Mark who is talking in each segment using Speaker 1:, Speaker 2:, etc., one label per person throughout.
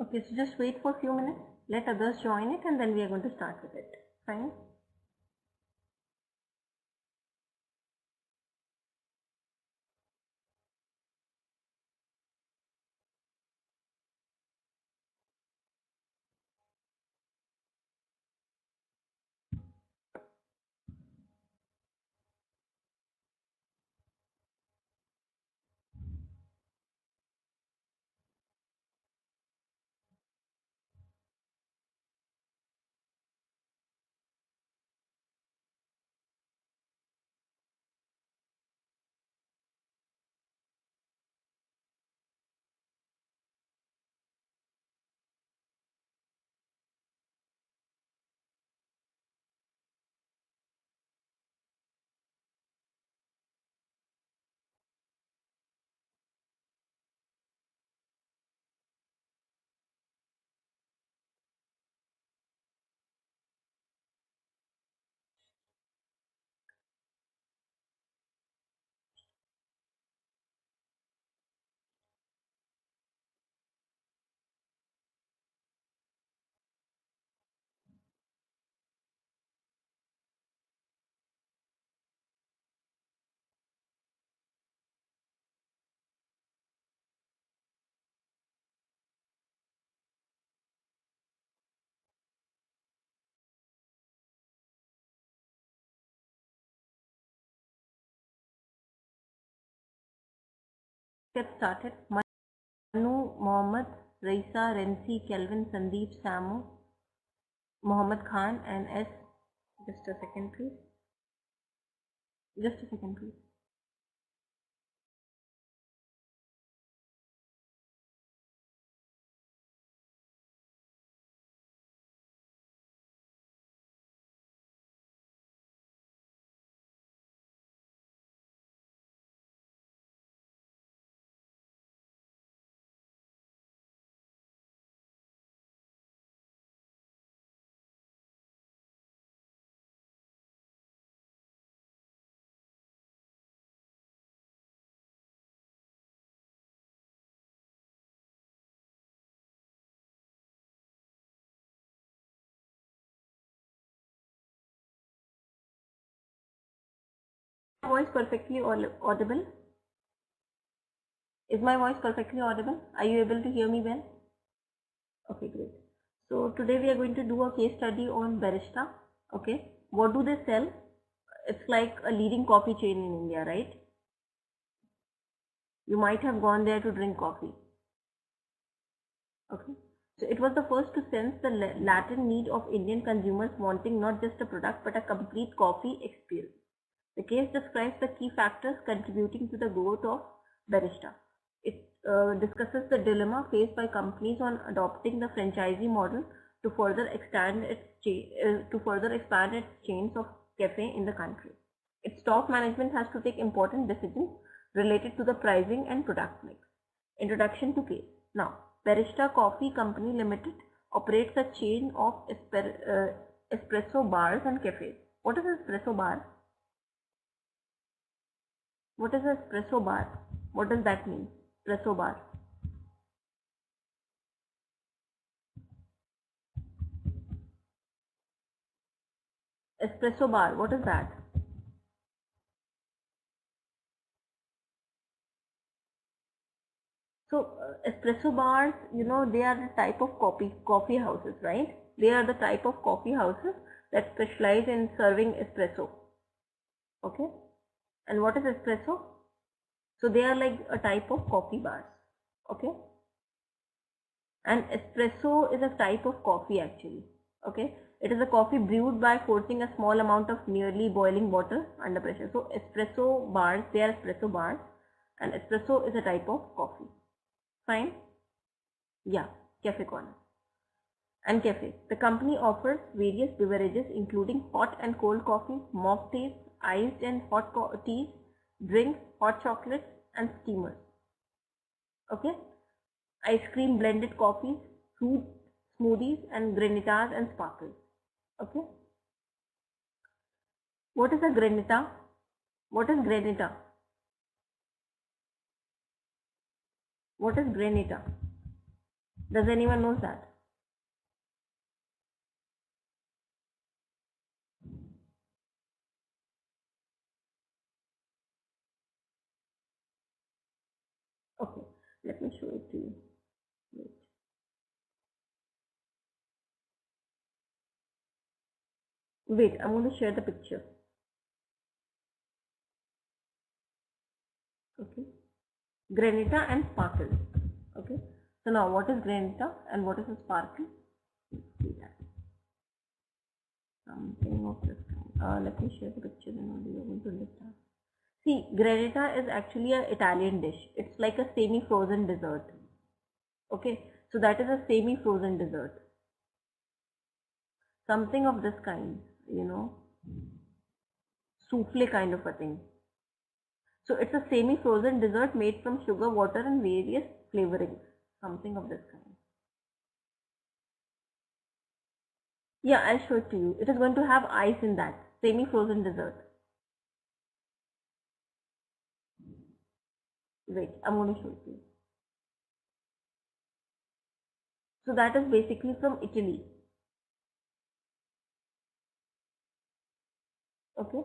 Speaker 1: Okay, so just wait for a few minutes, let others join it, and then we are going to start with it. Fine. Get started. Manu, Mohammed, Raisa, Renzi, Kelvin, Sandeep, Samu, Mohammed Khan, and S. Just a second, please. Just a second, please. Voice perfectly audible? Is my voice perfectly audible? Are you able to hear me well? Okay, great. So today we are going to do a case study on Barista. Okay, what do they sell? It's like a leading coffee chain in India, right? You might have gone there to drink coffee. Okay, so it was the first to sense the latent need of Indian consumers wanting not just a product but a complete coffee experience. The case describes the key factors contributing to the growth of Barista. It discusses the dilemma faced by companies on adopting the franchisee model to further expand its chains of cafe in the country. Its top management has to take important decisions related to the pricing and product mix. Introduction to case. Now, Barista Coffee Company Limited operates a chain of espresso bars and cafes. What is an espresso bar? What is an espresso bar? What does that mean? Espresso bar. Espresso bar, what is that? So espresso bars, you know, they are the type of coffee houses, right? They are the type of coffee houses that specialize in serving espresso. Okay. And what is espresso? So they are like a type of coffee bars. Okay. And espresso is a type of coffee actually. Okay. It is a coffee brewed by forcing a small amount of nearly boiling water under pressure. So espresso bars, they are espresso bars, and espresso is a type of coffee. Fine. Yeah, cafe corner. And cafe. The company offers various beverages including hot and cold coffee, mocktails, iced and hot teas, drinks, hot chocolates, and steamers. Okay. Ice cream, blended coffees, fruit smoothies, and granitas and sparkles. Okay. What is a granita? What is granita? What is granita? Does anyone knows that? Okay, let me show it to you. Wait. Wait, I'm going to share the picture. Okay, granita and sparkle. Okay, so now what is granita and what is a sparkle? Let's see that. Something of this kind. Let me share the picture and only you're going to understand. See, granita is actually an Italian dish. It's like a semi-frozen dessert. Okay, so that is a semi-frozen dessert. Something of this kind, souffle kind of a thing. So it's a semi-frozen dessert made from sugar, water and various flavorings. Something of this kind. Yeah, I'll show it to you. It is going to have ice in that. Semi-frozen dessert. Wait, I'm going to show it to you. So that is basically from Italy. Okay.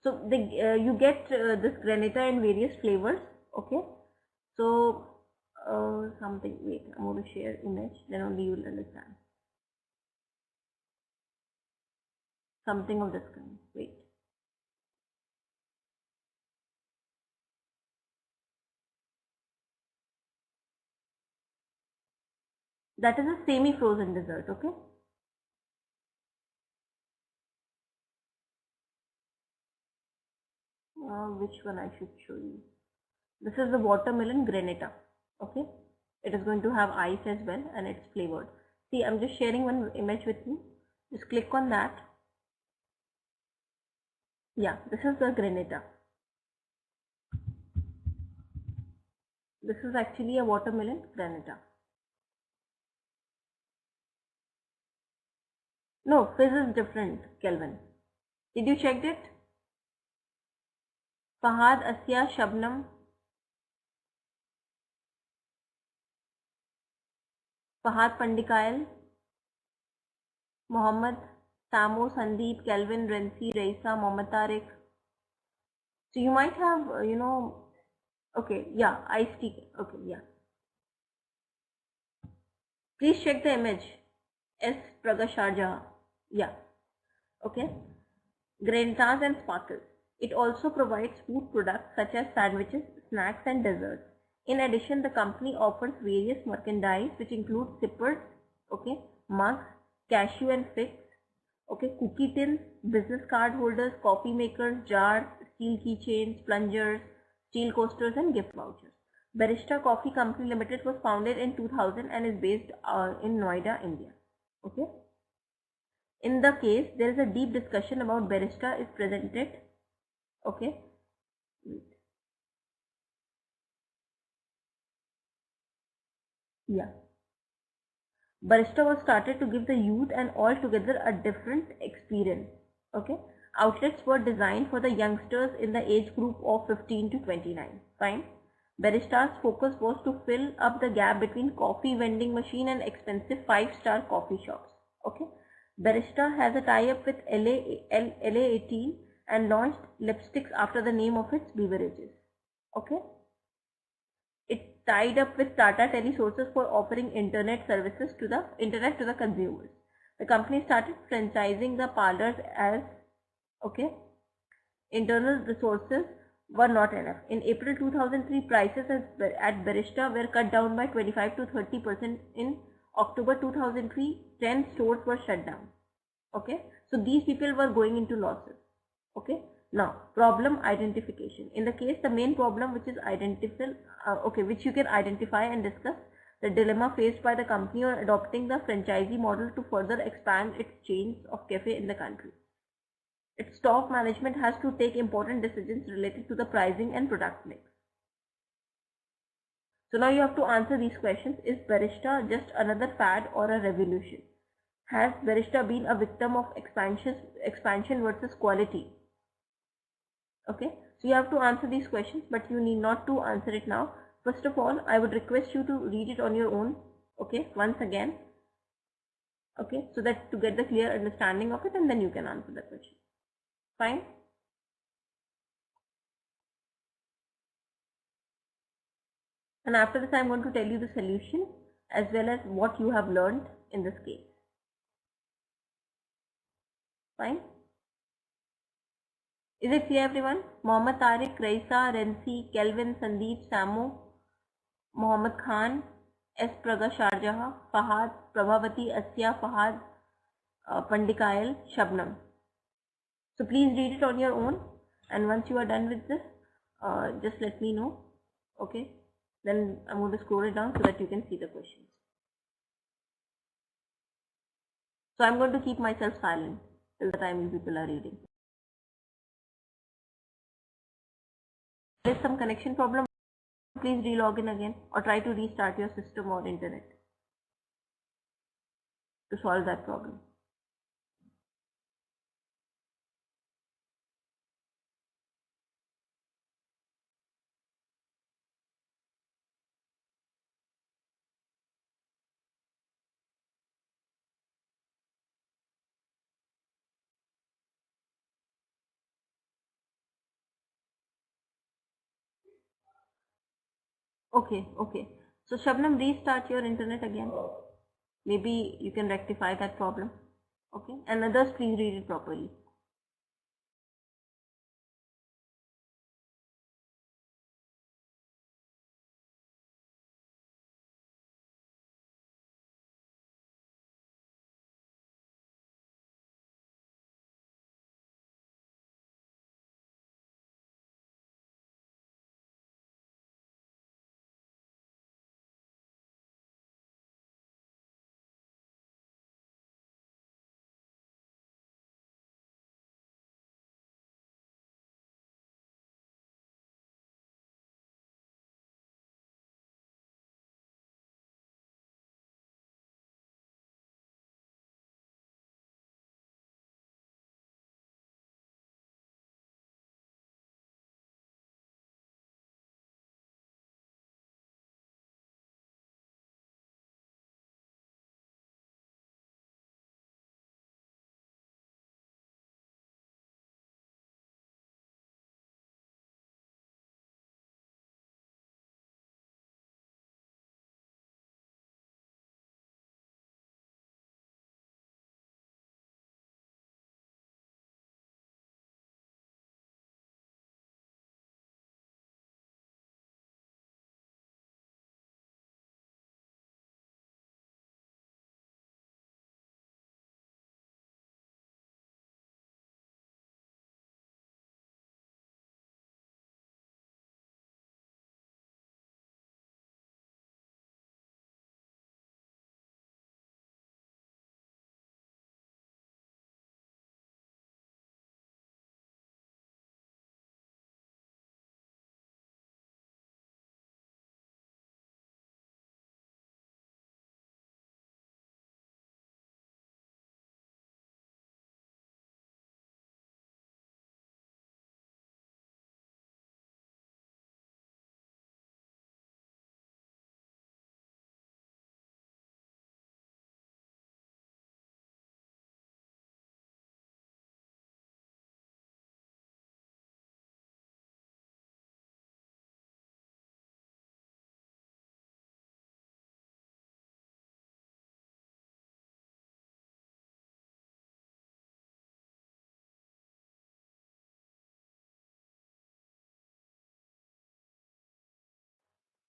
Speaker 1: So you get this granita in various flavors. Okay. So something. Wait, I'm going to share image. Then only you will understand. Something of this kind. Wait. That is a semi-frozen dessert. Okay. Which one I should show you? This is the watermelon granita. Okay. It is going to have ice as well and it's flavored. See, I'm just sharing one image with you. Just click on that. Yeah, this is the granita. This is actually a watermelon granita. No, fizz is different, Kelvin. Did you check it? Fahad, Asya, Shabnam. Fahad Pandikayal. Mohammed, Samo, Sandeep, Kelvin, Rensi, Raisa, Mohammed Tariq. So you might have, okay, yeah, ice tea. Okay, yeah. Please check the image. S. Praga Sharjah. Yeah. Okay. Granitas and sparkles. It also provides food products such as sandwiches, snacks and desserts. In addition, the company offers various merchandise which include sippers, okay, mugs, cashew and figs, okay, cookie tins, business card holders, coffee makers, jars, steel keychains, plungers, steel coasters and gift vouchers. Barista Coffee Company Limited was founded in 2000 and is based in Noida, India. Okay. In the case, there is a deep discussion about barista is presented. Okay. Yeah. Barista was started to give the youth and altogether a different experience. Okay. Outlets were designed for the youngsters in the age group of 15 to 29. Fine. Barista's focus was to fill up the gap between coffee vending machine and expensive 5-star coffee shops. Okay. Barista has a tie-up with LA18 and launched lipsticks after the name of its beverages. Okay. It tied up with Tata Telesources for offering internet services to the consumers. The company started franchising the parlors as okay. Internal resources were not enough. In April 2003, prices at Barista were cut down by 25 to 30%. In October 2003, 10 stores were shut down. Okay, so these people were going into losses. Okay, now problem identification. In the case, the main problem which is identifiable, which you can identify and discuss the dilemma faced by the company on adopting the franchisee model to further expand its chains of cafe in the country. Its top management has to take important decisions related to the pricing and product mix. So now you have to answer these questions. Is Barista just another fad or a revolution? Has Barista been a victim of expansion versus quality? Okay, so you have to answer these questions, but you need not to answer it now. First of all, I would request you to read it on your own, okay, once again, okay, so that to get the clear understanding of it, and then you can answer the question. Fine? And after this, I'm going to tell you the solution as well as what you have learned in this case. Fine? Is it clear, everyone? Mohammed Tariq, Raisa, Rensi, Kelvin, Sandeep, Samu, Mohammed Khan, S. Praga Sharjah, Fahad, Prabhavati, Asya, Fahad, Pandikail, Shabnam. So please read it on your own, and once you are done with this, just let me know, okay? Then I'm going to scroll it down so that you can see the questions. So I'm going to keep myself silent till the time you people are reading. If there is some connection problem, please relog in again or try to restart your system or internet to solve that problem. Okay. So Shabnam, restart your internet again. Maybe you can rectify that problem. Okay, and others, please read it properly.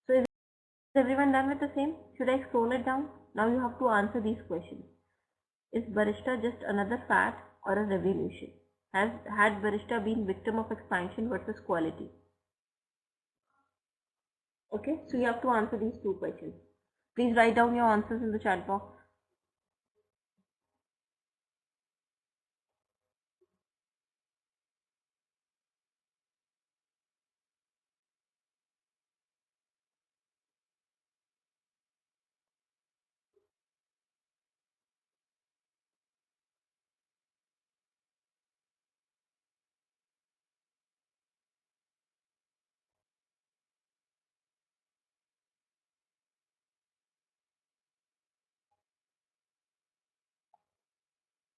Speaker 1: So is everyone done with the same? Should I scroll it down? Now you have to answer these questions. Is barista just another fad or a revolution? Had barista been victim of expansion versus quality? Okay, so you have to answer these two questions. Please write down your answers in the chat box.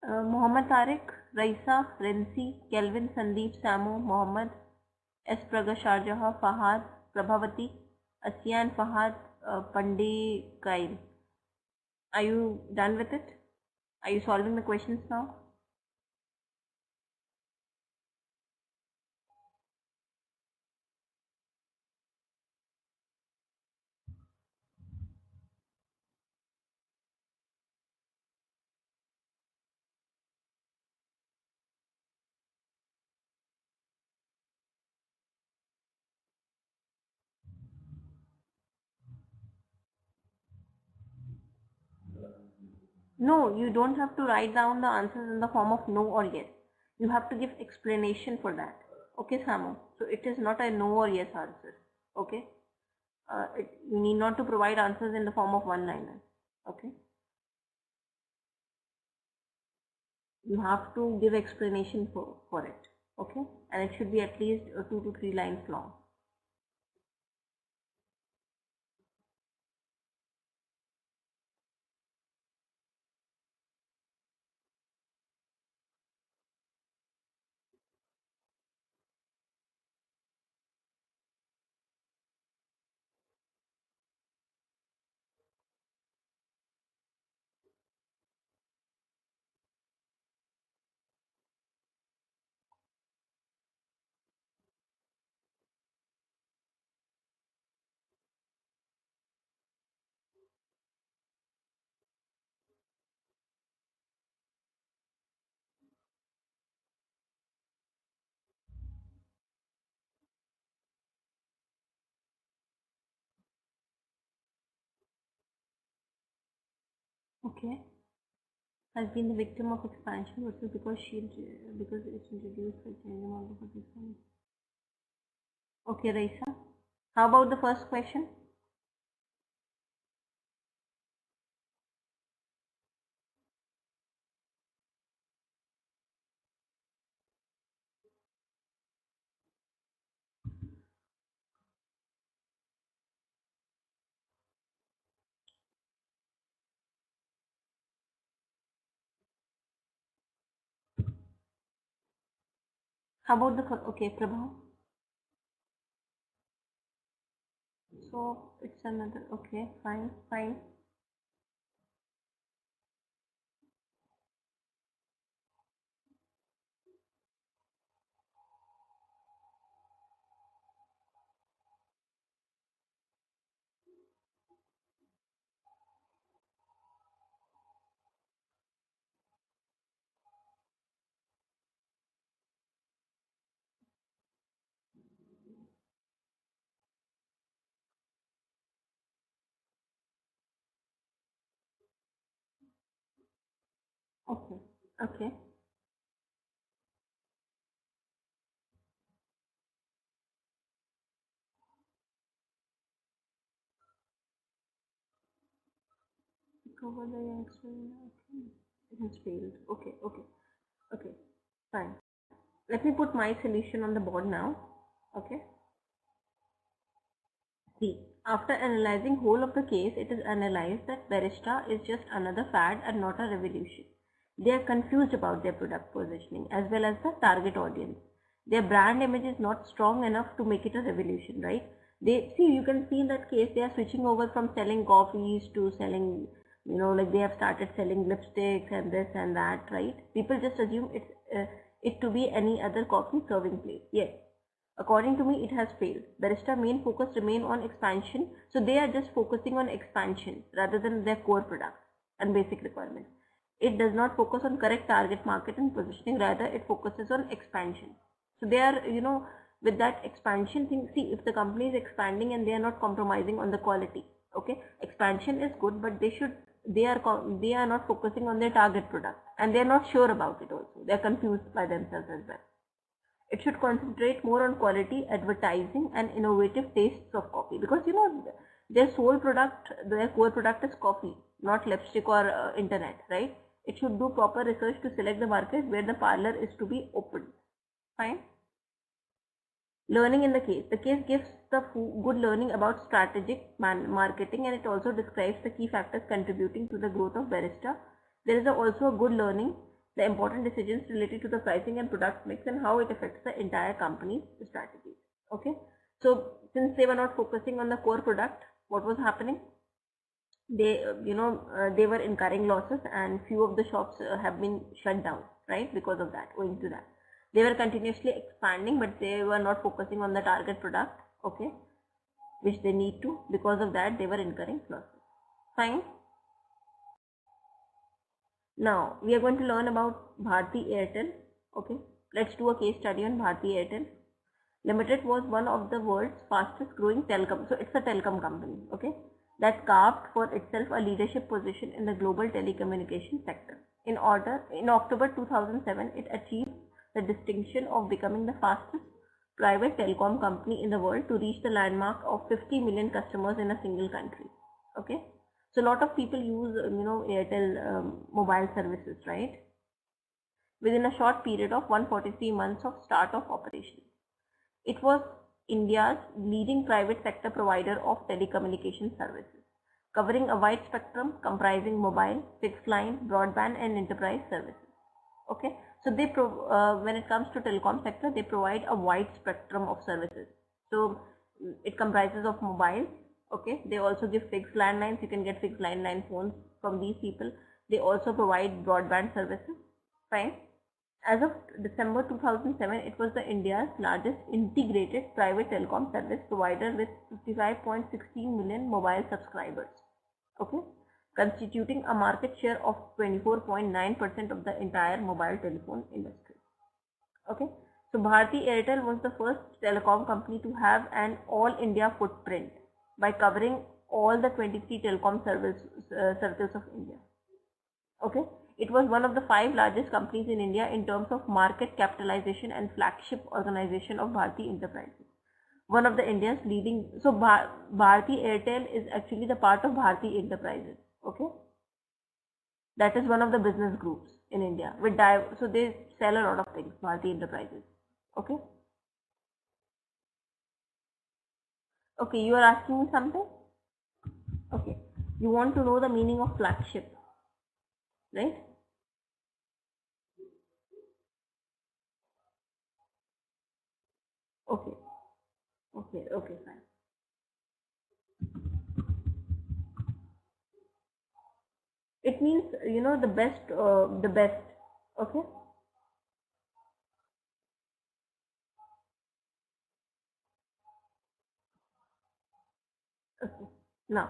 Speaker 1: Mohammed Tariq, Raisa, Rensi, Kelvin, Sandeep, Samu, Mohammed, S. Praga, Sharjah, Fahad, Prabhavati, Asian, Fahad, Pandey, Kail. Are you done with it? Are you solving the questions now? No, you don't have to write down the answers in the form of no or yes. You have to give explanation for that. Okay, Samu. So it is not a no or yes answer. Okay. You need not to provide answers in the form of one-liner. Okay. You have to give explanation for it. Okay. And it should be at least 2 to 3 lines long. Okay. Has been the victim of expansion versus because it's introduced by changing all the different. Okay, Raisa. How about the first question? How about the okay, Prabha? So it's another okay, fine, fine. Okay, okay. Cover the youngster. Okay. It has failed. Okay, okay, okay. Fine. Let me put my solution on the board now. Okay. See, after analyzing whole of the case, it is analyzed that barista is just another fad and not a revolution. They are confused about their product positioning as well as the target audience. Their brand image is not strong enough to make it a revolution, right? They see, you can see in that case they are switching over from selling coffees to selling, like they have started selling lipsticks and this and that, right? People just assume it to be any other coffee serving place. Yes, according to me, it has failed. Barista main focus remain on expansion, so they are just focusing on expansion rather than their core product and basic requirements. It does not focus on correct target market and positioning, rather it focuses on expansion. So they are, with that expansion thing, see if the company is expanding and they are not compromising on the quality. Okay, expansion is good, but they are not focusing on their target product and they are not sure about it also. They are confused by themselves as well. It should concentrate more on quality, advertising, and innovative tastes of coffee, because their sole product, their core product is coffee, not lipstick or internet, right? It should do proper research to select the market where the parlor is to be opened. Fine. Learning in the case gives the good learning about strategic marketing, and it also describes the key factors contributing to the growth of barista. There is also a good learning the important decisions related to the pricing and product mix and how it affects the entire company's strategy. Okay, so since they were not focusing on the core product, what was happening? They they were incurring losses, and few of the shops have been shut down, right? Because of that, owing to that, they were continuously expanding, but they were not focusing on the target product, okay, which they need to. Because of that, they were incurring losses. Fine. Now we are going to learn about Bharti Airtel. Okay, let's do a case study on Bharti Airtel Limited. Was one of the world's fastest growing telecom. So it's a telecom company, okay, that carved for itself a leadership position in the global telecommunication sector. In October 2007, it achieved the distinction of becoming the fastest private telecom company in the world to reach the landmark of 50 million customers in a single country. Okay, so a lot of people use Airtel mobile services, right? Within a short period of 143 months of start of operation, it was India's leading private sector provider of telecommunication services, covering a wide spectrum comprising mobile, fixed line, broadband and enterprise services. Okay, so they when it comes to telecom sector, they provide a wide spectrum of services. So it comprises of mobile. Okay, they also give fixed landlines. You can get fixed landline phones from these people. They also provide broadband services. Fine. As of December 2007, it was the India's largest integrated private telecom service provider with 55.16 million mobile subscribers. Okay, constituting a market share of 24.9% of the entire mobile telephone industry. Okay, so Bharti Airtel was the first telecom company to have an all India footprint by covering all the 23 telecom circles of India. Okay, it was one of the 5 largest companies in India in terms of market capitalization and flagship organization of Bharti Enterprises. One of the India's leading, so Bharti Airtel is actually the part of Bharti Enterprises. Okay, that is one of the business groups in India so they sell a lot of things, Bharti Enterprises. Okay. Okay, you are asking me something? Okay, you want to know the meaning of flagship, right? Okay, okay, fine. It means the best, the best. Okay. Okay. Now,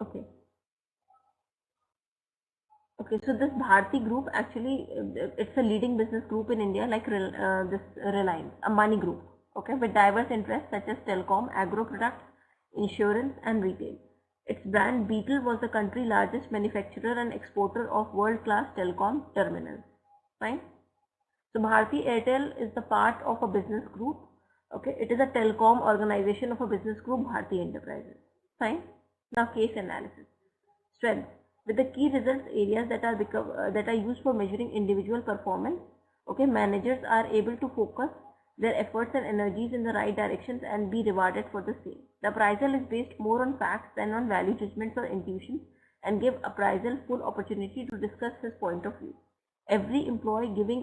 Speaker 1: okay. Okay, so this Bharti group actually, it's a leading business group in India, like this Reliance, Ambani group, okay, with diverse interests such as telecom, agro products, insurance and retail. Its brand Beetle was the country's largest manufacturer and exporter of world-class telecom terminals. Fine. So Bharti Airtel is the part of a business group. Okay, it is a telecom organization of a business group, Bharti Enterprises. Fine. Now case analysis. Strength. With the key results areas that are used for measuring individual performance, okay, managers are able to focus their efforts and energies in the right directions and be rewarded for the same. The appraisal is based more on facts than on value judgments or intuitions and give appraisal full opportunity to discuss his point of view. Every employee giving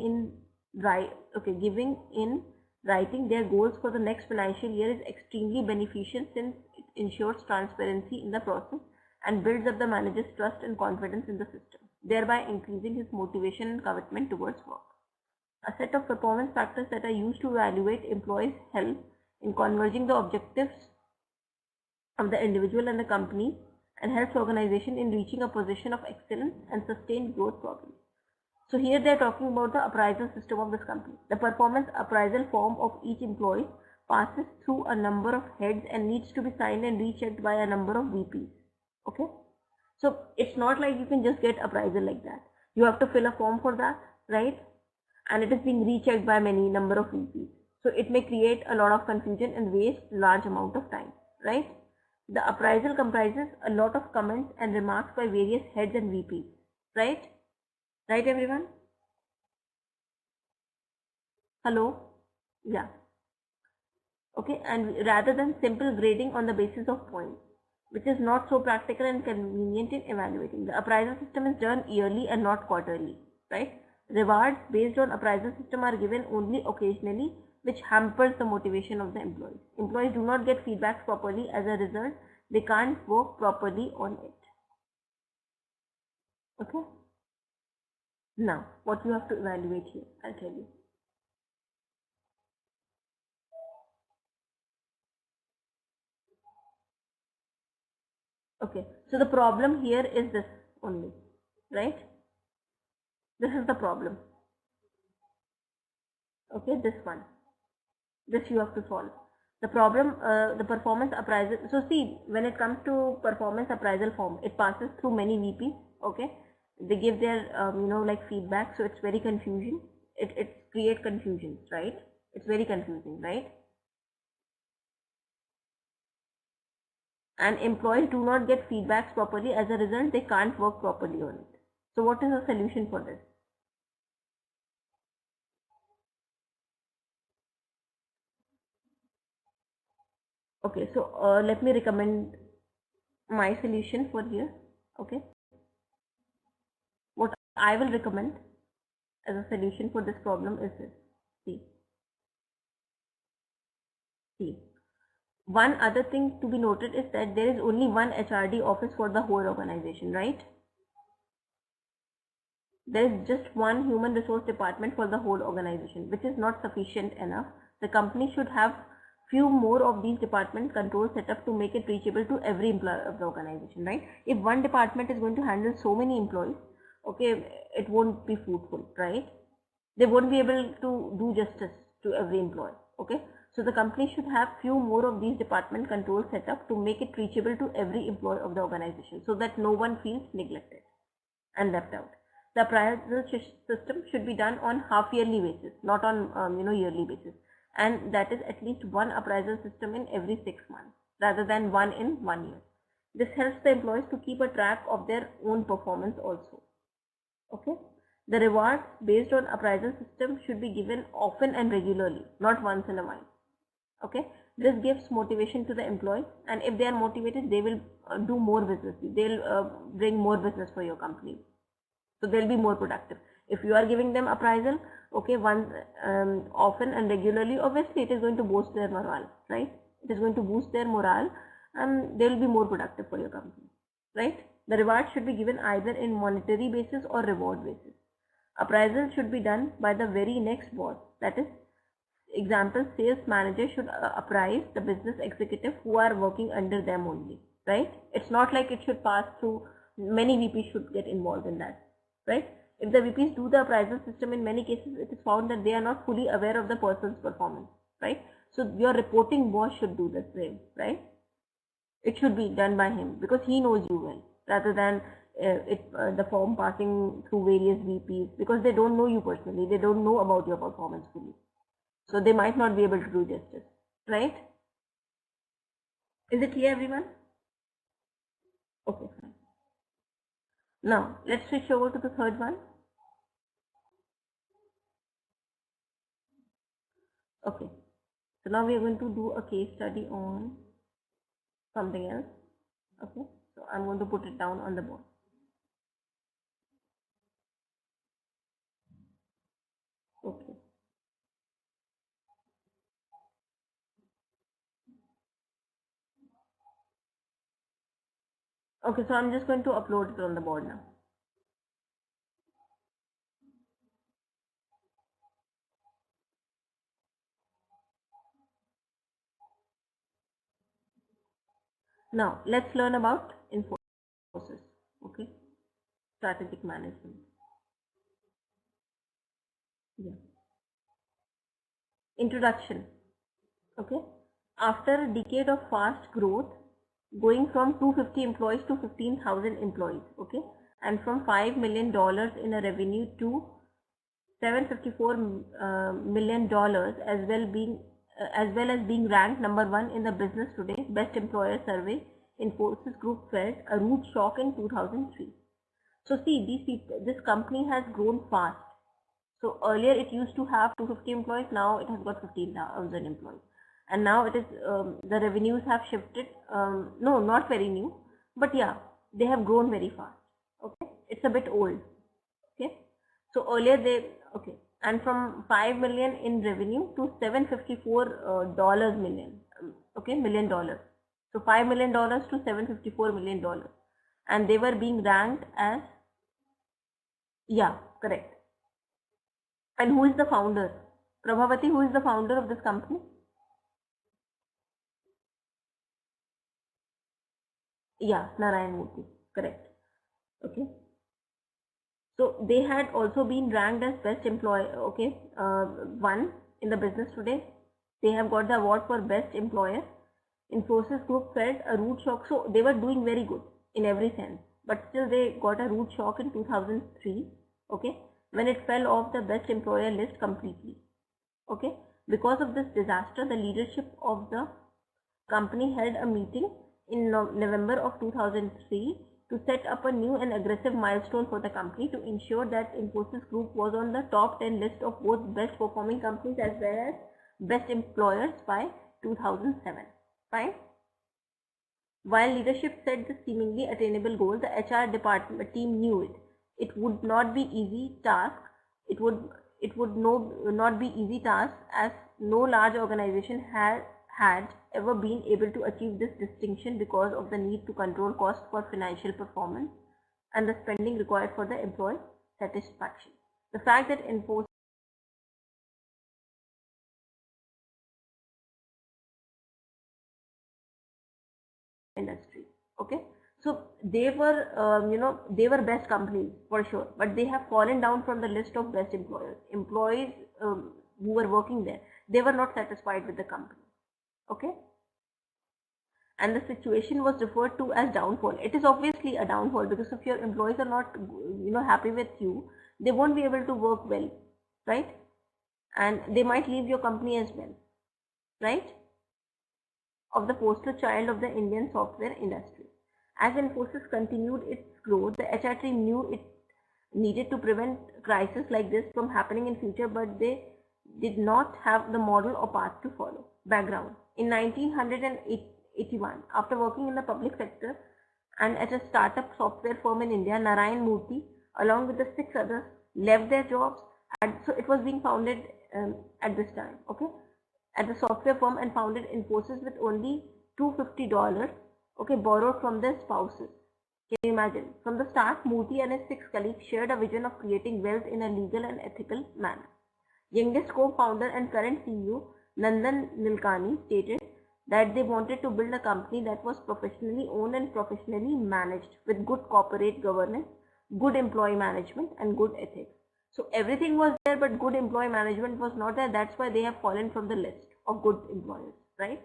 Speaker 1: in writing their goals for the next financial year is extremely beneficial since it ensures transparency in the process and builds up the manager's trust and confidence in the system, thereby increasing his motivation and commitment towards work. A set of performance factors that are used to evaluate employees' health in converging the objectives of the individual and the company and helps organization in reaching a position of excellence and sustained growth progress. So here they are talking about the appraisal system of this company. The performance appraisal form of each employee passes through a number of heads and needs to be signed and rechecked by a number of VPs. Okay, so it's not like you can just get appraisal like that. You have to fill a form for that, right? And it is being rechecked by many number of VPs. So it may create a lot of confusion and waste large amount of time, right? The appraisal comprises a lot of comments and remarks by various heads and VPs, right? Right, everyone? Hello? Yeah. Okay, and rather than simple grading on the basis of points. which is not so practical and convenient in evaluating. The appraisal system is done yearly and not quarterly, right? Rewards based on appraisal system are given only occasionally, which hampers the motivation of the employees. Employees do not get feedback properly. As a result, they can't work properly on it. Okay? Now, what you have to evaluate here, I'll tell you. Okay, so the problem here is this only, right? This is the problem. Okay, this one. This you have to solve. The problem, the performance appraisal. So see, when it comes to performance appraisal form, it passes through many VPs. Okay, they give their like feedback. So it's very confusing. It create confusions, right? It's very confusing, right? And employees do not get feedbacks properly. As a result, they can't work properly on it. So what is the solution for this? Okay, so let me recommend my solution for here. Okay, what I will recommend as a solution for this problem is this. See, one other thing to be noted is that there is only one HRD office for the whole organization, right? There is just one human resource department for the whole organization, which is not sufficient enough. The company should have few more of these department control set up to make it reachable to every employee of the organization, right? If one department is going to handle so many employees, okay, it won't be fruitful, right? They won't be able to do justice to every employee, okay? So the company should have few more of these department controls set up to make it reachable to every employee of the organization, so that no one feels neglected and left out. The appraisal system should be done on half-yearly basis, not on yearly basis, and that is at least one appraisal system in every 6 months rather than one in 1 year. This helps the employees to keep a track of their own performance also. Okay. The rewards based on appraisal system should be given often and regularly, not once in a while. Okay. This gives motivation to the employee, and if they are motivated, they will do more business. They'll bring more business for your company. So they'll be more productive. If you are giving them appraisal, okay, once often and regularly, obviously it is going to boost their morale, right? It is going to boost their morale, and they will be more productive for your company, right? The reward should be given either in monetary basis or reward basis. Appraisal should be done by the very next boss. That is, example, sales manager should apprise the business executive who are working under them only, right? It's not like it should pass through, many VPs should get involved in that, right? If the VPs do the appraisal system, in many cases it is found that they are not fully aware of the person's performance, right? So your reporting boss should do the same, right? It should be done by him because he knows you well, rather than the form passing through various VPs, because they don't know you personally, they don't know about your performance fully, so they might not be able to do justice, right? Is it clear, everyone? Okay, fine. Now let's switch over to the third one. Okay, so now we are going to do a case study on something else. Okay, so I'm going to put it down on the board. Okay. Okay, so I'm just going to upload it on the board now. Now let's learn about Infosys. Okay, strategic management. Yeah. Introduction. Okay, after a decade of fast growth, going from 250 employees to 15,000 employees, okay, and from $5 million in a revenue to $754 million, as well as being ranked number 1 in the Business Today Best Employer Survey, Infosys Group felt a rude shock in 2003. So see, this company has grown fast. So earlier it used to have 250 employees, now it has got 15,000 employees. and now it is the revenues have shifted. No, not very new, but yeah, they have grown very fast. Okay, it's a bit old. Okay, so earlier they, okay, and from 5 million in revenue to 754 dollars million, okay, $1 million. So $5 million to $754 million, and they were being ranked as, yeah, correct. And who is the founder? Prabhavati, who is the founder of this company? Yeah, Narayan Murthy, correct. Okay, so they had also been ranked as best employee. Okay, one in the business today. They have got the award for best employer. Infosys Group felt a root shock, so they were doing very good in every sense, but still they got a root shock in 2003. Okay, when it fell off the best employer list completely. Okay, because of this disaster, the leadership of the company held a meeting in November of 2003 to set up a new and aggressive milestone for the company to ensure that Infosys Group was on the top 10 list of both best performing companies as well as best employers by 2007. Fine. While leadership set the seemingly attainable goal, the HR department team knew it. It would not be easy task. It would not be easy task, as no large organization had ever been able to achieve this distinction because of the need to control costs for financial performance and the spending required for the employee satisfaction. The fact that Infosys industry, okay, so they were, they were best companies for sure, but they have fallen down from the list of best employees who were working there. They were not satisfied with the company. Okay, and the situation was referred to as downfall. It is obviously a downfall, because if your employees are not, happy with you, they won't be able to work well, right? And they might leave your company as well, right? Of the poster child of the Indian software industry. As Infosys continued its growth, the HR team knew it needed to prevent crises like this from happening in future, but they did not have the model or path to follow. Background: in 1981, after working in the public sector and at a startup software firm in India, Narayan Murthy, along with the 6 others, left their jobs. And so it was being founded at this time, okay, at the software firm, and founded Infosys with only $250, okay, borrowed from their spouses. Can you imagine? From the start, Murthy and his 6 colleagues shared a vision of creating wealth in a legal and ethical manner. Youngest co-founder and current CEO, Nandan Nilekani, stated that they wanted to build a company that was professionally owned and professionally managed, with good corporate governance, good employee management, and good ethics. So everything was there, but good employee management was not there. That's why they have fallen from the list of good employers, right?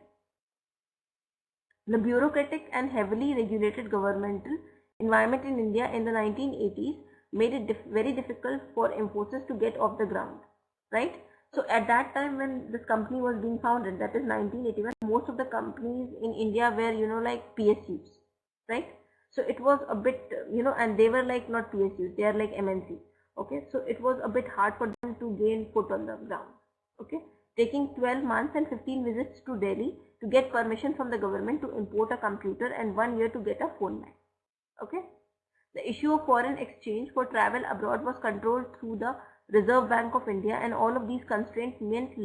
Speaker 1: The bureaucratic and heavily regulated governmental environment in India in the 1980s made it very difficult for Infosys to get off the ground, right? So at that time when this company was being founded, that is 1981, most of the companies in India were, like PSUs, right? So it was a bit, and they were like not PSUs, they are like MNC. Okay, so it was a bit hard for them to gain foot on the ground. Okay, taking 12 months and 15 visits to Delhi to get permission from the government to import a computer, and 1 year to get a phone line. Okay, the issue of foreign exchange for travel abroad was controlled through the Reserve Bank of India, and all of these constraints meant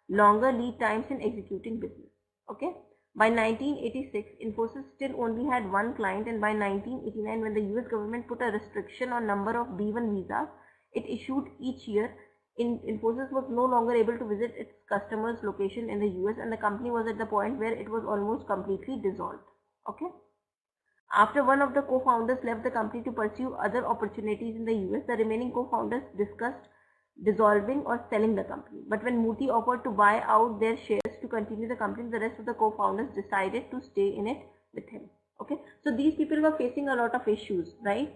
Speaker 1: longer lead times in executing business. Okay, by 1986, Infosys still only had one client, and by 1989, when the US government put a restriction on number of B1 visas it issued each year, Infosys was no longer able to visit its customers' location in the US, and the company was at the point where it was almost completely dissolved. Okay. After one of the co-founders left the company to pursue other opportunities in the US, the remaining co-founders discussed dissolving or selling the company. But when Murthy offered to buy out their shares to continue the company, the rest of the co-founders decided to stay in it with him. Okay, so these people were facing a lot of issues, right?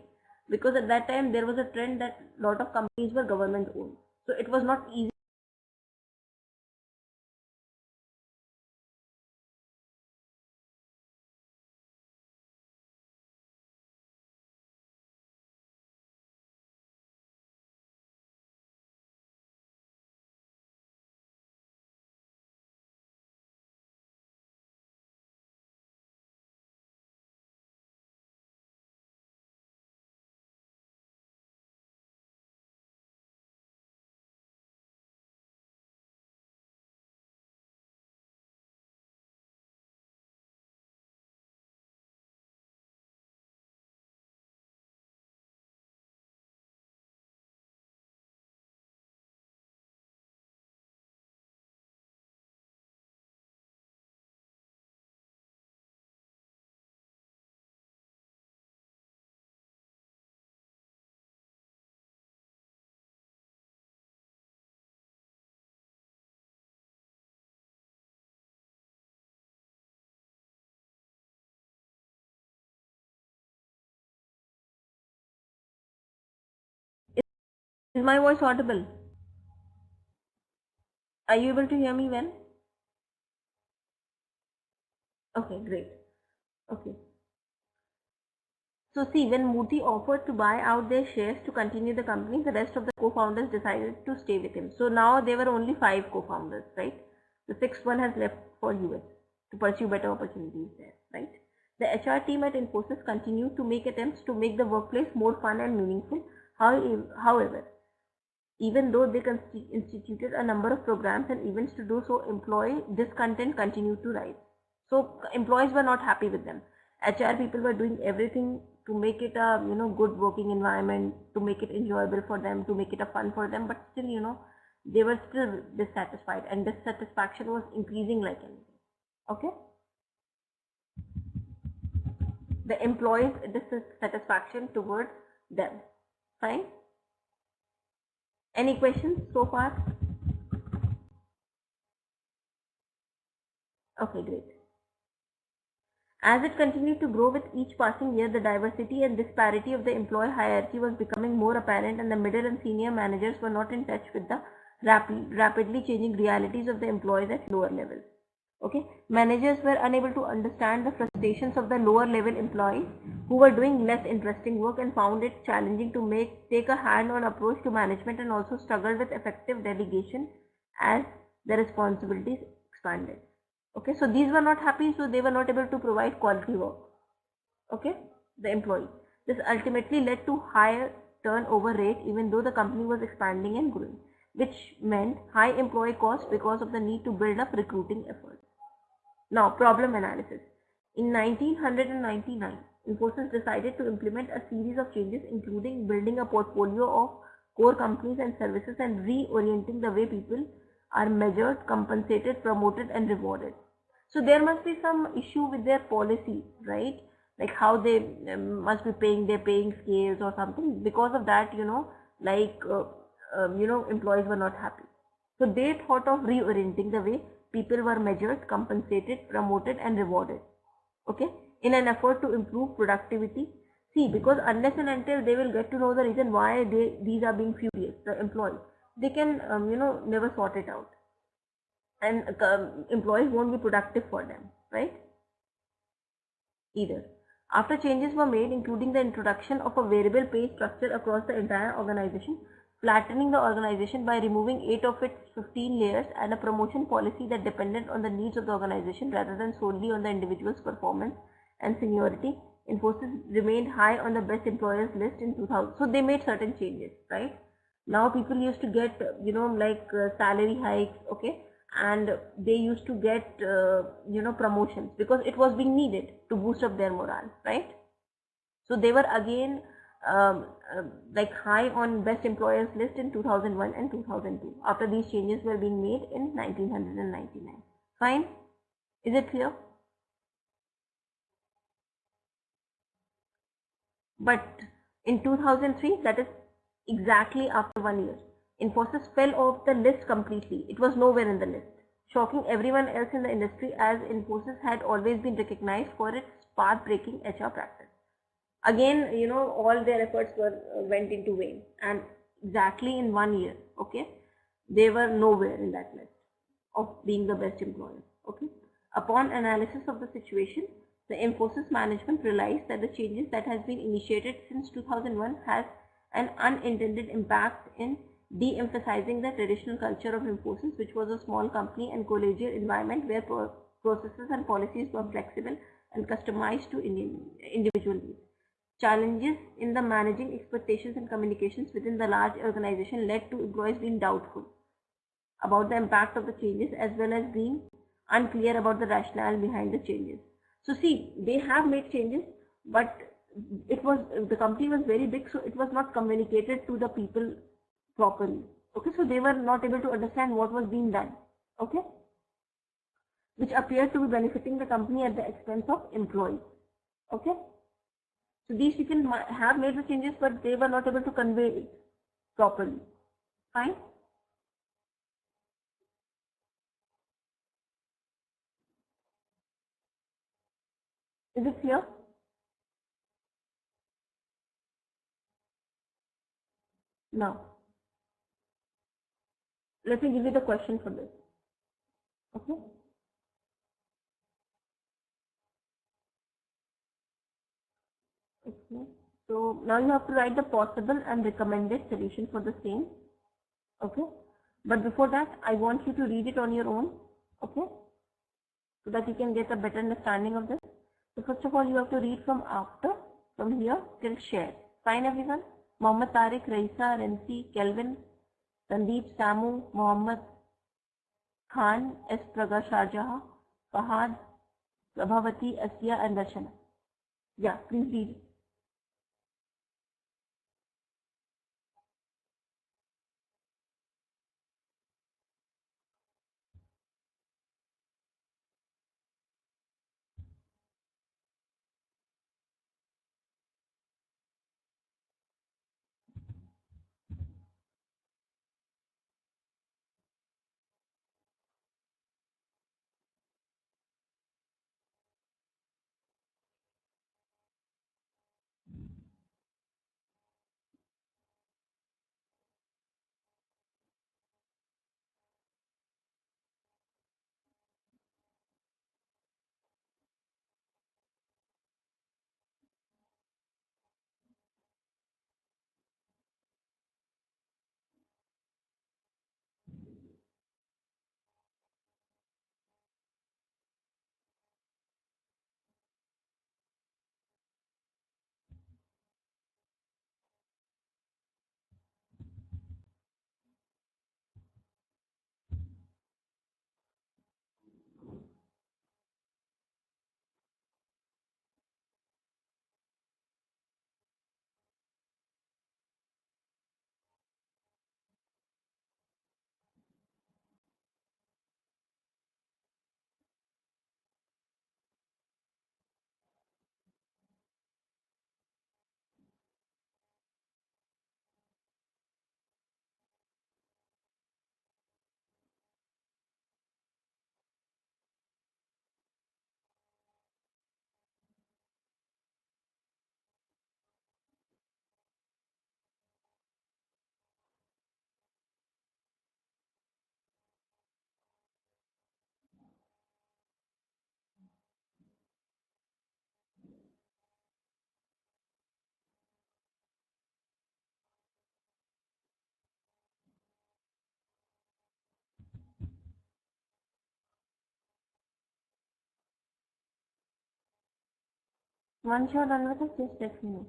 Speaker 1: Because at that time there was a trend that a lot of companies were government owned, so it was not easy Is my voice audible? Are you able to hear me well? Okay, great. Okay. So see, when Murthy offered to buy out their shares to continue the company, the rest of the co-founders decided to stay with him. So now there were only 5 co-founders, right? The sixth one has left for US to pursue better opportunities there, right? The HR team at Infosys continued to make attempts to make the workplace more fun and meaningful. However, even though they instituted a number of programs and events to do so, employee discontent continued to rise. So employees were not happy with them. HR people were doing everything to make it a good working environment, to make it enjoyable for them, to make it a fun for them, but still they were still dissatisfied, and dissatisfaction was increasing like anything. Okay, the employees' dissatisfaction towards them. Fine. Any questions so far? Okay, great. As it continued to grow with each passing year, the diversity and disparity of the employee hierarchy was becoming more apparent, and the middle and senior managers were not in touch with the rapidly changing realities of the employees at lower levels. Okay, managers were unable to understand the frustrations of the lower level employees who were doing less interesting work and found it challenging to take a hand-on approach to management, and also struggled with effective delegation as the responsibilities expanded. Okay, so these were not happy, so they were not able to provide quality work. Okay, the employee. This ultimately led to higher turnover rate even though the company was expanding and growing, which meant high employee costs because of the need to build up recruiting efforts. Now, problem analysis. In 1999, Infosys decided to implement a series of changes, including building a portfolio of core companies and services and reorienting the way people are measured, compensated, promoted, and rewarded. So there must be some issue with their policy, right? Like how they must be paying their paying scales or something. Because of that, employees were not happy. So they thought of reorienting the way people were measured, compensated, promoted, and rewarded. Okay, in an effort to improve productivity. See, because unless and until they will get to know the reason why these are being furious, the employees, they can never sort it out, and employees won't be productive for them, right? Either. After changes were made, including the introduction of a variable pay structure across the entire organization, flattening the organization by removing 8 of its 15 layers, and a promotion policy that depended on the needs of the organization rather than solely on the individual's performance and seniority, Infosys remained high on the best employers list in 2000. So they made certain changes, right? Now people used to get salary hikes, okay, and they used to get promotions because it was being needed to boost up their morale, right? So they were again high on best employers list in 2001 and 2002 after these changes were being made in 1999. Fine, is it clear? But in 2003, that is exactly after 1 year, Infosys fell off the list completely. It was nowhere in the list, shocking everyone else in the industry, as Infosys had always been recognized for its path-breaking HR practice. Again, all their efforts went into vain, and exactly in 1 year, okay, they were nowhere in that list of being the best employer. Okay, upon analysis of the situation, the Infosys management realized that the changes that has been initiated since 2001 has an unintended impact in de-emphasizing the traditional culture of Infosys, which was a small company and collegial environment where processes and policies were flexible and customized to individual needs. Challenges in the managing expectations and communications within the large organization led to employees being doubtful about the impact of the changes, as well as being unclear about the rationale behind the changes. So see, they have made changes, but the company was very big, so it was not communicated to the people properly. Okay, so they were not able to understand what was being done. Okay, which appeared to be benefiting the company at the expense of employees. Okay, so these people have made the changes, but they were not able to convey it properly. Fine. Is it clear? Now, Let me give you the question for this. Okay. Okay. So now you have to write the possible and recommended solution for the same. Okay. But before that, I want you to read it on your own. Okay. So that you can get a better understanding of this. So first of all, you have to read from after, from here till share. Fine, everyone? Mohammed Tariq, Raisa, Rensi, Kelvin, Sandeep, Samu, Mohammed Khan, S. Praga, Shahjahan, Fahad, Prabhavati, Asiya, and Darshana. Yeah, please read. Once you're done with it, just let me know.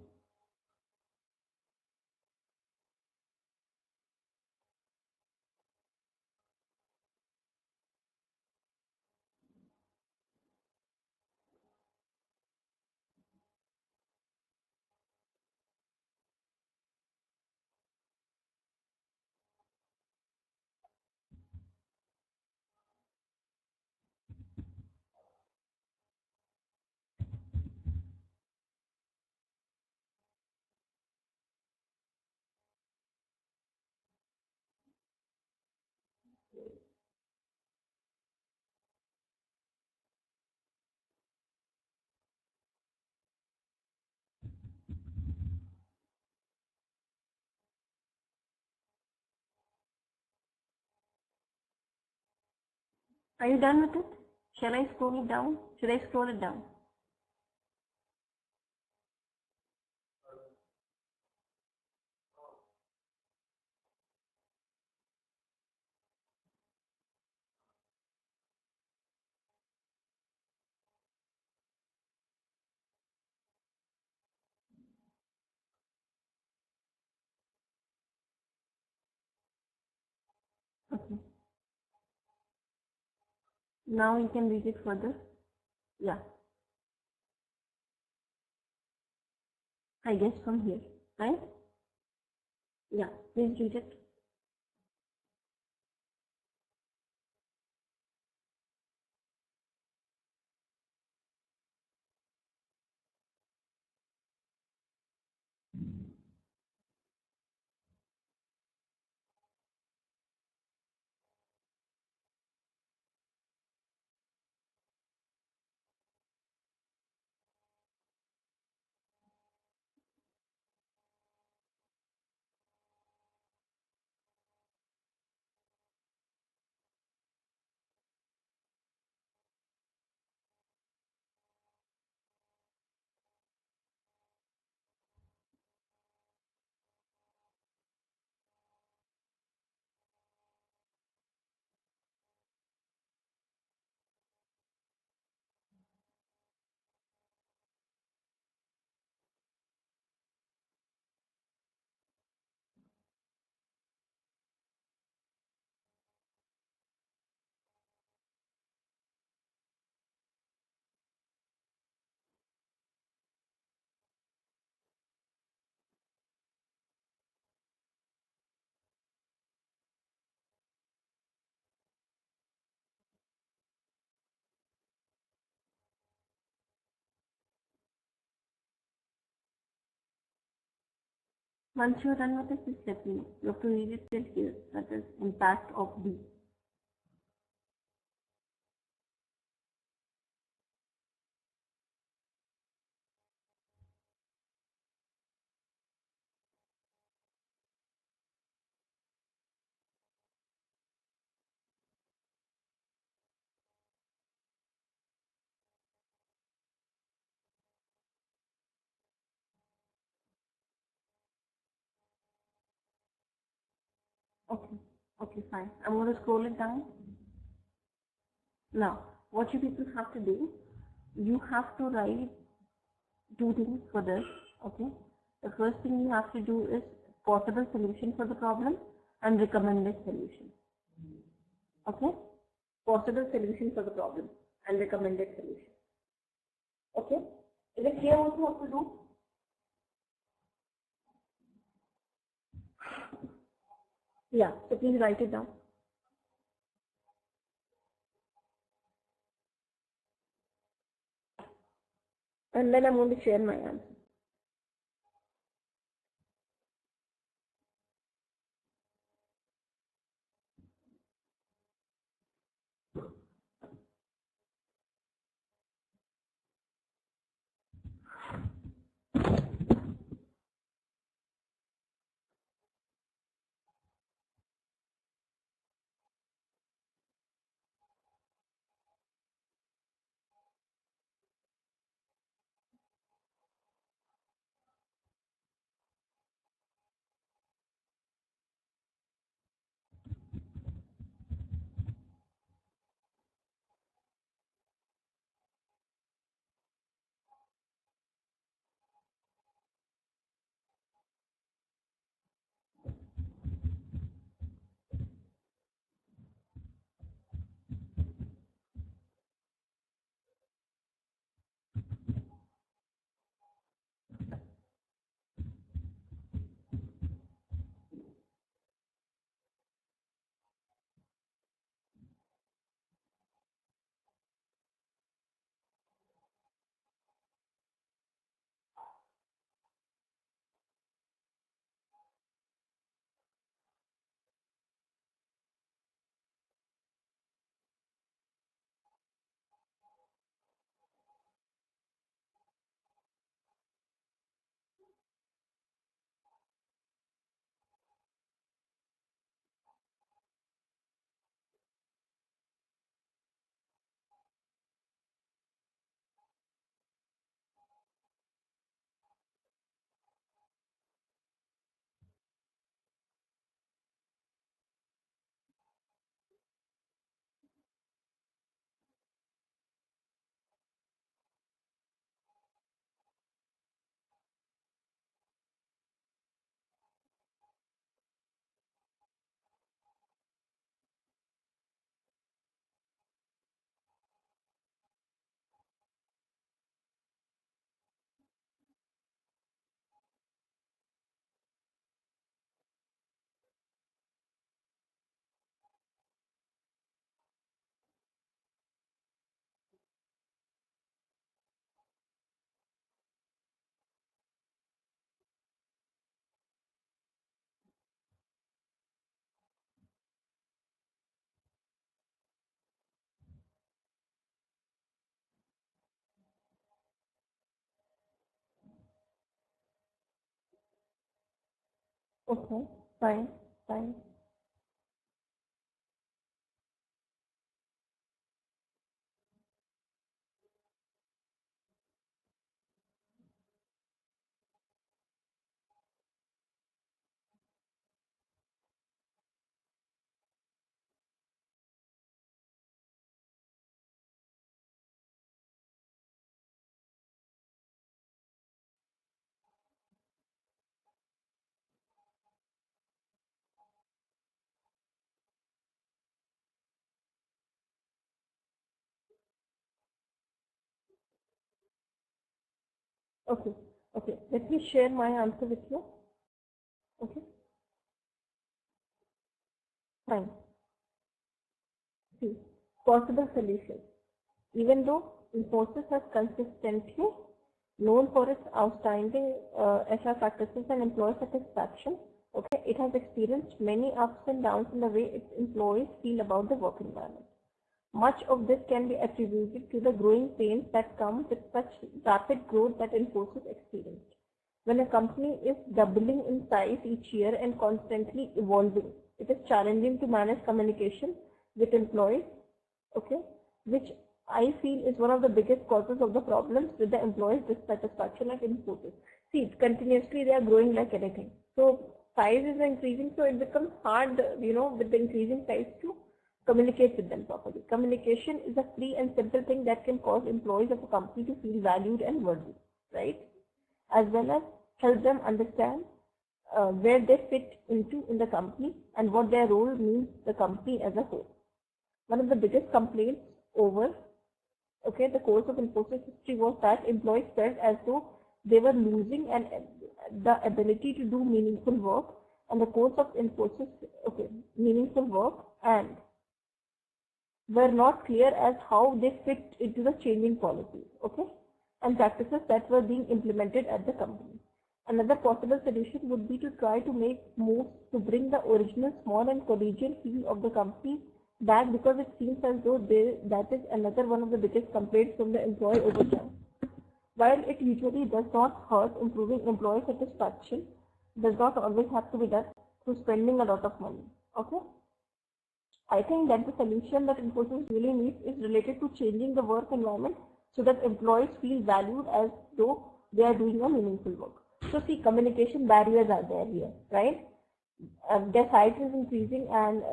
Speaker 1: Are you done with it? Shall I scroll it down? Should I scroll it down? Okay. Now you can read it further. Yeah. I guess from here, right? Yeah. Please read it. Once you're done with this, please let me know. You have to read it till here. That is impact of B. Okay. Okay, fine. I'm going to scroll it down. Now, what you people have to do, you have to write two things for this. Okay. The first thing you have to do is possible solution for the problem and recommended solution. Okay. Possible solution for the problem and recommended solution. Okay. Is it clear what you have to do? Yeah. So please write it down. And then I'm going to share my answer. Okay. Fine. Fine. Okay. Okay. Let me share my answer with you. Okay. Fine. See, possible solution. Even though Infosys has consistently Known for its outstanding HR practices and employee satisfaction, okay, it has experienced many ups and downs in the way its employees feel about the work environment. Much of this can be attributed to the growing pains that come with such rapid growth that Infosys experienced. When a company is doubling in size each year and constantly evolving, it is challenging to manage communication with employees, okay, which I feel is one of the biggest causes of the problems with the employees' dissatisfaction at Infosys. See, continuously they are growing like anything. So size is increasing, so it becomes hard, with the increasing size to communicate with them properly. Communication is a free and simple thing that can cause employees of a company to feel valued and worthy, right? As well as help them understand where they fit into in the company and what their role means the company as a whole. One of the biggest complaints over the course of Infosys history was that employees felt as though they were losing the ability to do meaningful work on the course of Infosys meaningful work, and were not clear as how they fit into the changing policies and practices that were being implemented at the company. Another possible solution would be to try to make moves to bring the original small and collegial feel of the company back, because it seems as though that is another one of the biggest complaints from the employee over time. While it usually does not hurt, improving employee satisfaction does not always have to be done through spending a lot of money. I think that the solution that Infosys really needs is related to changing the work environment so that employees feel valued as though they are doing a meaningful work. So see, communication barriers are there here, right? Their size is increasing and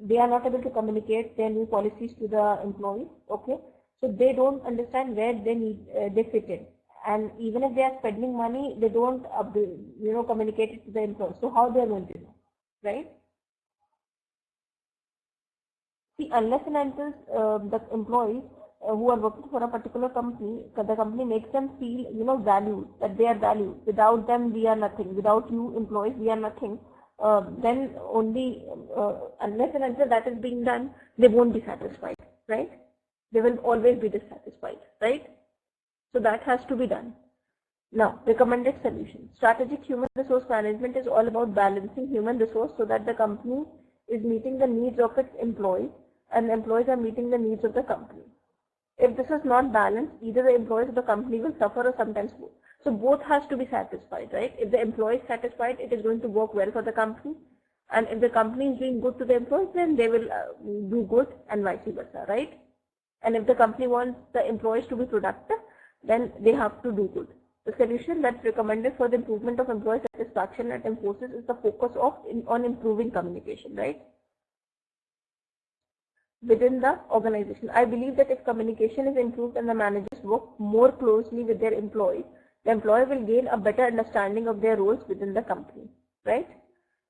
Speaker 1: they are not able to communicate their new policies to the employees, so they don't understand where they fit in, and even if they are spending money, they don't communicate it to the employees. So how they are going to know, right? See, unless and until the employees who are working for a particular company, the company makes them feel valued, that they are valued. Without them we are nothing. Without you employees we are nothing. Then only unless and until that is being done, they won't be satisfied, right? They will always be dissatisfied, right? So that has to be done. Now, recommended solution. Strategic human resource management is all about balancing human resource so that the company is meeting the needs of its employees and employees are meeting the needs of the company. If this is not balanced, either the employees of the company will suffer or sometimes both. So both has to be satisfied, right? If the employee is satisfied, it is going to work well for the company. And if the company is doing good to the employees, then they will do good, and vice versa, right? And if the company wants the employees to be productive, then they have to do good. The solution that's recommended for the improvement of employee satisfaction at Infosys is the focus on improving communication, right? Within the organization. I believe that if communication is improved and the managers work more closely with their employees, the employee will gain a better understanding of their roles within the company, right?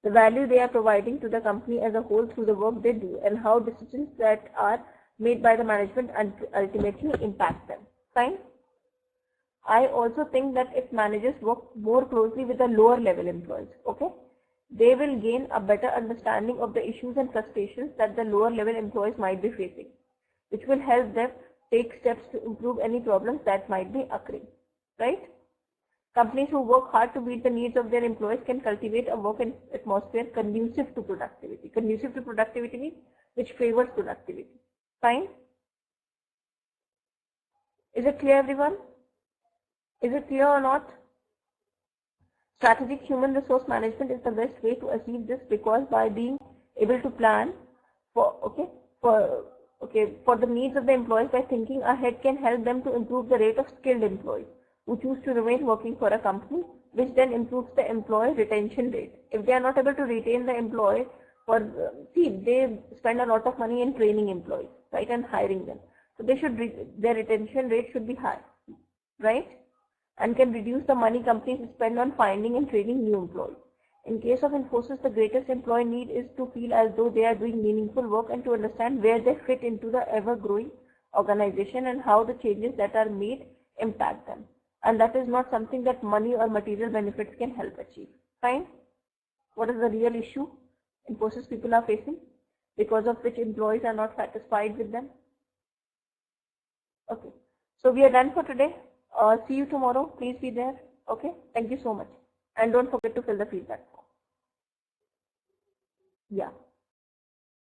Speaker 1: The value they are providing to the company as a whole through the work they do, and how decisions that are made by the management and ultimately impact them. Fine. I also think that if managers work more closely with the lower level employees, they will gain a better understanding of the issues and frustrations that the lower level employees might be facing, which will help them take steps to improve any problems that might be occurring, right? Companies who work hard to meet the needs of their employees can cultivate a work atmosphere conducive to productivity. Conducive to productivity means which favors productivity. Fine? Is it clear, everyone? Is it clear or not? Strategic human resource management is the best way to achieve this, because by being able to plan for the needs of the employees by thinking ahead can help them to improve the rate of skilled employees who choose to remain working for a company, which then improves the employee retention rate. If they are not able to retain the employee, they spend a lot of money in training employees, right, and hiring them. So their retention rate should be high, right, and can reduce the money companies spend on finding and training new employees. In case of Infosys, the greatest employee need is to feel as though they are doing meaningful work and to understand where they fit into the ever-growing organization and how the changes that are made impact them. And that is not something that money or material benefits can help achieve. Fine? What is the real issue Infosys people are facing, because of which employees are not satisfied with them? Okay. So we are done for today. See you tomorrow. Please be there. Okay. Thank you so much. And don't forget to fill the feedback form. Yeah.